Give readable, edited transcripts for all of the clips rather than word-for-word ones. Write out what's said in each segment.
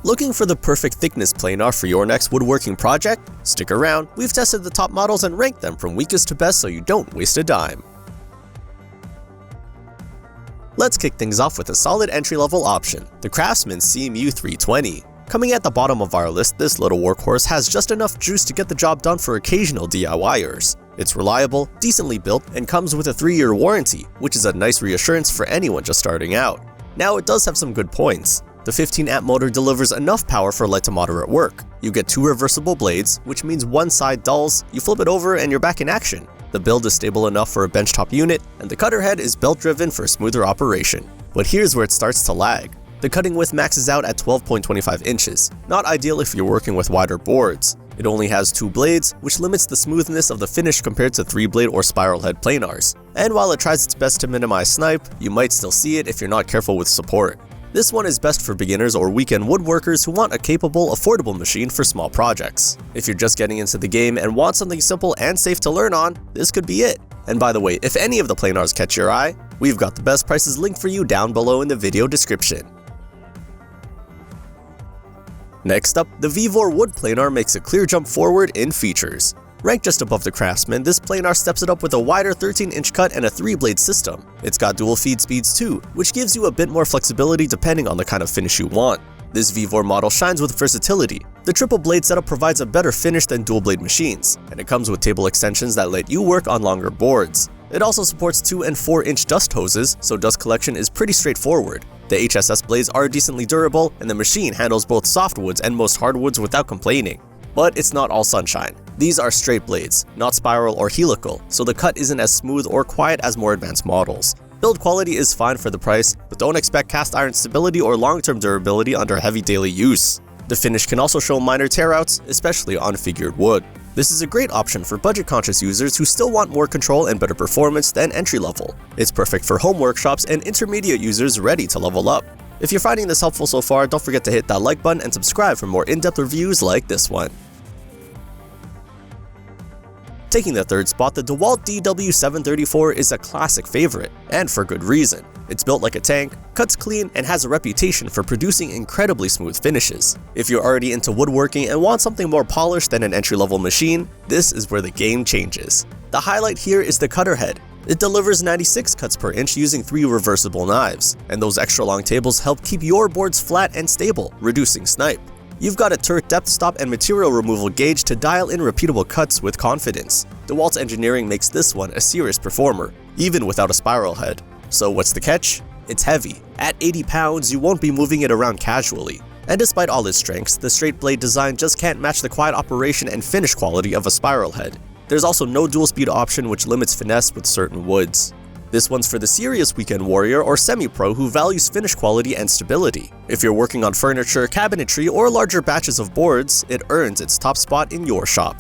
Looking for the perfect thickness planar for your next woodworking project? Stick around, we've tested the top models and ranked them from weakest to best so you don't waste a dime. Let's kick things off with a solid entry-level option, the CRAFTSMAN CMU320. Coming at the bottom of our list, this little workhorse has just enough juice to get the job done for occasional DIYers. It's reliable, decently built, and comes with a 3-year warranty, which is a nice reassurance for anyone just starting out. Now, it does have some good points. The 15-amp motor delivers enough power for light to moderate work. You get 2 reversible blades, which means one side dulls, you flip it over and you're back in action. The build is stable enough for a benchtop unit, and the cutter head is belt-driven for smoother operation. But here's where it starts to lag. The cutting width maxes out at 12.25 inches, not ideal if you're working with wider boards. It only has 2 blades, which limits the smoothness of the finish compared to 3-blade or spiral head planars. And while it tries its best to minimize snipe, you might still see it if you're not careful with support. This one is best for beginners or weekend woodworkers who want a capable, affordable machine for small projects. If you're just getting into the game and want something simple and safe to learn on, this could be it. And by the way, if any of the planars catch your eye, we've got the best prices linked for you down below in the video description. Next up, the VEVOR wood planar makes a clear jump forward in features. Ranked just above the CRAFTSMAN, this planar steps it up with a wider 13-inch cut and a 3-blade system. It's got dual feed speeds too, which gives you a bit more flexibility depending on the kind of finish you want. This VEVOR model shines with versatility. The triple blade setup provides a better finish than dual blade machines, and it comes with table extensions that let you work on longer boards. It also supports 2 and 4-inch dust hoses, so dust collection is pretty straightforward. The HSS blades are decently durable, and the machine handles both softwoods and most hardwoods without complaining. But it's not all sunshine. These are straight blades, not spiral or helical, so the cut isn't as smooth or quiet as more advanced models. Build quality is fine for the price, but don't expect cast iron stability or long-term durability under heavy daily use. The finish can also show minor tear-outs, especially on figured wood. This is a great option for budget-conscious users who still want more control and better performance than entry-level. It's perfect for home workshops and intermediate users ready to level up. If you're finding this helpful so far, don't forget to hit that like button and subscribe for more in-depth reviews like this one. Taking the third spot, the DEWALT DW734 is a classic favorite, and for good reason. It's built like a tank, cuts clean, and has a reputation for producing incredibly smooth finishes. If you're already into woodworking and want something more polished than an entry-level machine, this is where the game changes. The highlight here is the cutter head. It delivers 96 cuts per inch using 3 reversible knives, and those extra long tables help keep your boards flat and stable, reducing snipe. You've got a turret depth stop and material removal gauge to dial in repeatable cuts with confidence. DEWALT's engineering makes this one a serious performer, even without a spiral head. So what's the catch? It's heavy. At 80 pounds, you won't be moving it around casually. And despite all its strengths, the straight blade design just can't match the quiet operation and finish quality of a spiral head. There's also no dual speed option, which limits finesse with certain woods. This one's for the serious weekend warrior or semi-pro who values finish quality and stability. If you're working on furniture, cabinetry, or larger batches of boards, it earns its top spot in your shop.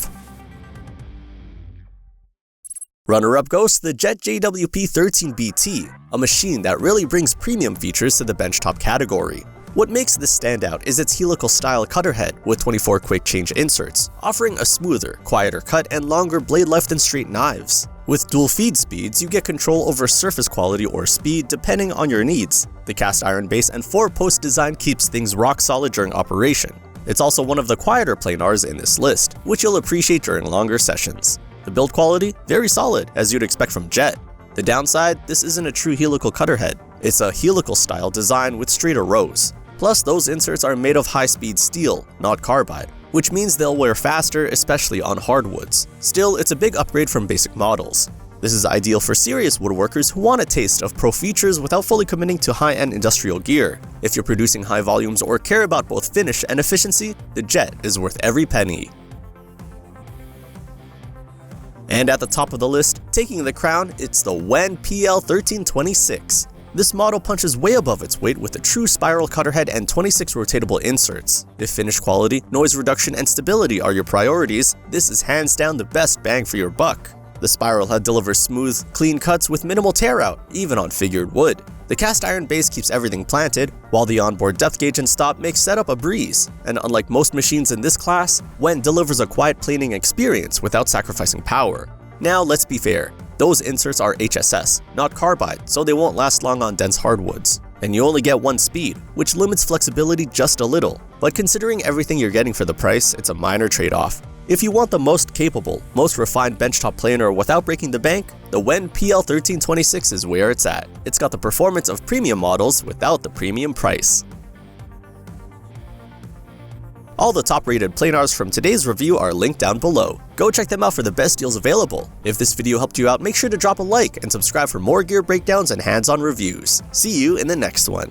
Runner-up goes to the Jet JWP13BT, a machine that really brings premium features to the benchtop category. What makes this stand out is its helical style cutter head with 24 quick change inserts, offering a smoother, quieter cut and longer blade life than straight knives. With dual feed speeds, you get control over surface quality or speed depending on your needs. The cast iron base and 4-post design keeps things rock solid during operation. It's also one of the quieter planars in this list, which you'll appreciate during longer sessions. The build quality? Very solid, as you'd expect from Jet. The downside? This isn't a true helical cutter head. It's a helical style design with straighter rows. Plus, those inserts are made of high-speed steel, not carbide, which means they'll wear faster, especially on hardwoods. Still, it's a big upgrade from basic models. This is ideal for serious woodworkers who want a taste of pro features without fully committing to high-end industrial gear. If you're producing high volumes or care about both finish and efficiency, the Jet is worth every penny. And at the top of the list, taking the crown, it's the WEN PL1326. This model punches way above its weight with a true spiral cutter head and 26 rotatable inserts. If finish quality, noise reduction, and stability are your priorities, this is hands down the best bang for your buck. The spiral head delivers smooth, clean cuts with minimal tear out, even on figured wood. The cast iron base keeps everything planted, while the onboard depth gauge and stop makes setup a breeze. And unlike most machines in this class, WEN delivers a quiet planing experience without sacrificing power. Now let's be fair. Those inserts are HSS, not carbide, so they won't last long on dense hardwoods. and you only get one speed, which limits flexibility just a little. But considering everything you're getting for the price, it's a minor trade-off. If you want the most capable, most refined benchtop planer without breaking the bank, the WEN PL1326 is where it's at. It's got the performance of premium models without the premium price. All the top-rated planars from today's review are linked down below. Go check them out for the best deals available. If this video helped you out, make sure to drop a like and subscribe for more gear breakdowns and hands-on reviews. See you in the next one.